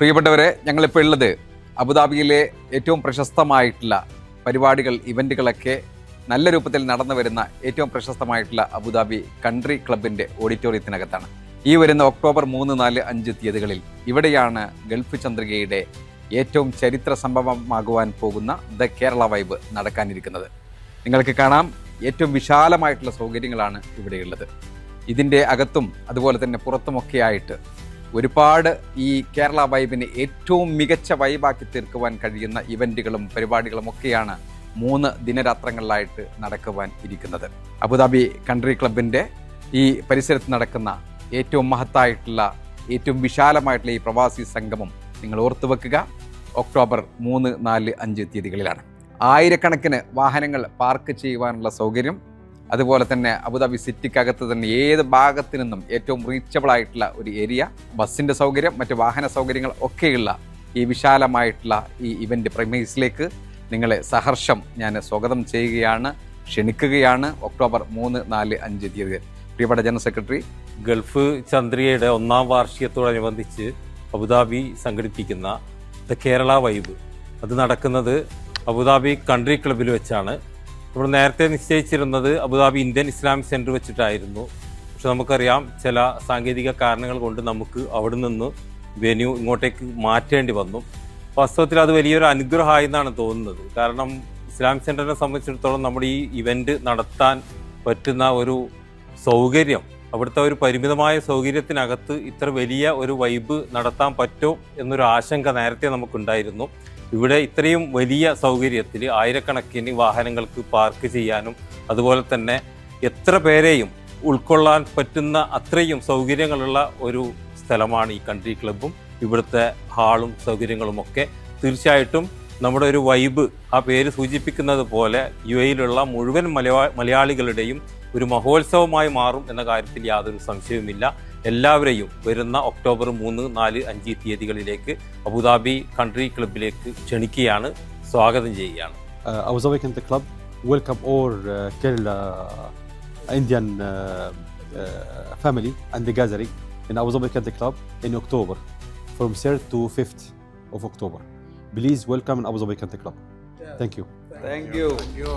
പ്രിയപ്പെട്ടവരെ, ഞങ്ങളിപ്പോൾ ഉള്ളത് അബുദാബിയിലെ ഏറ്റവും പ്രശസ്തമായിട്ടുള്ള പരിപാടികൾ, ഇവൻറ്റുകളൊക്കെ നല്ല രൂപത്തിൽ നടന്നു വരുന്ന ഏറ്റവും പ്രശസ്തമായിട്ടുള്ള അബുദാബി കൺട്രി ക്ലബിൻ്റെ ഓഡിറ്റോറിയത്തിനകത്താണ്. ഈ വരുന്ന ഒക്ടോബർ 3, 4, 5 തീയതികളിൽ ഇവിടെയാണ് ഗൾഫ് ചന്ദ്രികയുടെ ഏറ്റവും ചരിത്ര സംഭവമാകുവാൻ പോകുന്ന ദ കേരള വൈബ് നടക്കാനിരിക്കുന്നത്. നിങ്ങൾക്ക് കാണാം, ഏറ്റവും വിശാലമായിട്ടുള്ള സൗകര്യങ്ങളാണ് ഇവിടെയുള്ളത്. ഇതിൻ്റെ അകത്തും അതുപോലെ തന്നെ പുറത്തുമൊക്കെയായിട്ട് ഒരുപാട് ഈ കേരള വൈബിനെ ഏറ്റവും മികച്ച വൈബാക്കി തീർക്കുവാൻ കഴിയുന്ന ഇവൻറ്റുകളും പരിപാടികളും ഒക്കെയാണ് 3 ദിനരാത്രങ്ങളിലായിട്ട് നടക്കുവാൻ ഇരിക്കുന്നത്. അബുദാബി കൺട്രി ക്ലബിൻ്റെ ഈ പരിസരത്ത് നടക്കുന്ന ഏറ്റവും മഹത്തായിട്ടുള്ള, ഏറ്റവും വിശാലമായിട്ടുള്ള ഈ പ്രവാസി സംഗമം നിങ്ങൾ ഓർത്തു വെക്കുക. ഒക്ടോബർ 3, 4, 5 തീയതികളിലാണ്. ആയിരക്കണക്കിന് വാഹനങ്ങൾ പാർക്ക് ചെയ്യുവാനുള്ള സൗകര്യം, അതുപോലെ തന്നെ അബുദാബി സിറ്റിക്കകത്ത് തന്നെ ഏത് ഭാഗത്തു നിന്നും ഏറ്റവും റീച്ചബിൾ ആയിട്ടുള്ള ഒരു ഏരിയ, ബസ്സിൻ്റെ സൗകര്യം, മറ്റ് വാഹന സൗകര്യങ്ങൾ ഒക്കെയുള്ള ഈ വിശാലമായിട്ടുള്ള ഈ ഇവൻ്റ് പ്രൈമേസിലേക്ക് നിങ്ങളെ സഹർഷം ഞാൻ സ്വാഗതം ചെയ്യുകയാണ്, ക്ഷണിക്കുകയാണ്. ഒക്ടോബർ 3, 4, 5 തീയതികൾ. പ്രിയപ്പെട്ട ജനറൽ സെക്രട്ടറി, ഗൾഫ് ചന്ദ്രികയുടെ 1ാം വാർഷികത്തോടനുബന്ധിച്ച് അബുദാബി സംഘടിപ്പിക്കുന്ന ദ കേരള വൈബ് അത് നടക്കുന്നത് അബുദാബി കൺട്രി ക്ലബിൽ വെച്ചാണ്. നമ്മൾ നേരത്തെ നിശ്ചയിച്ചിരുന്നത് അബുദാബി ഇന്ത്യൻ ഇസ്ലാമിക് സെൻറ്റർ വെച്ചിട്ടായിരുന്നു. പക്ഷെ നമുക്കറിയാം, ചില സാങ്കേതിക കാരണങ്ങൾ കൊണ്ട് നമുക്ക് അവിടെ നിന്ന് വെന്യൂ ഇങ്ങോട്ടേക്ക് മാറ്റേണ്ടി വന്നു. വാസ്തവത്തിൽ അത് വലിയൊരു അനുഗ്രഹമായി എന്നാണ് തോന്നുന്നത്. കാരണം ഇസ്ലാമിക് സെൻറ്ററിനെ സംബന്ധിച്ചിടത്തോളം നമ്മുടെ ഈ ഇവൻറ്റ് നടത്താൻ പറ്റുന്ന ഒരു സൗകര്യം, അവിടുത്തെ ഒരു പരിമിതമായ സൗകര്യത്തിനകത്ത് ഇത്ര വലിയ ഒരു വൈബ് നടത്താൻ പറ്റുമോ എന്നൊരു ആശങ്ക നേരത്തെ നമുക്കുണ്ടായിരുന്നു. ഇവിടെ ഇത്രയും വലിയ സൗകര്യത്തിൽ ആയിരക്കണക്കിന് വാഹനങ്ങൾക്ക് പാർക്ക് ചെയ്യാനും അതുപോലെ തന്നെ എത്ര പേരെയും ഉൾക്കൊള്ളാൻ പറ്റുന്ന അത്രയും സൗകര്യങ്ങളുള്ള ഒരു സ്ഥലമാണ് ഈ കൺട്രി ക്ലബ്ബും ഇവിടുത്തെ ഹാളും സൗകര്യങ്ങളുമൊക്കെ. തീർച്ചയായിട്ടും നമ്മുടെ ഒരു വൈബ്, ആ പേര് സൂചിപ്പിക്കുന്നത് പോലെ UAE-യിലുള്ള മുഴുവൻ മലയാളികളുടെയും ഒരു മഹോത്സവമായി മാറും എന്ന കാര്യത്തിൽ യാതൊരു സംശയവുമില്ല. എല്ലാവരെയും വരുന്ന ഒക്ടോബർ 3, 4, 5 തീയതികളിലേക്ക് അബുദാബി കൺട്രി ക്ലബിലേക്ക് ക്ഷണിക്കുകയാണ്, സ്വാഗതം ചെയ്യുകയാണ്. Abu Country Club welcome all Kerala Indian family and the gathering in Abu Dhabi Country Club in October from 3rd to 5th of October. Please welcome in Abu Dhabi Country Club. Thank you. Thank you.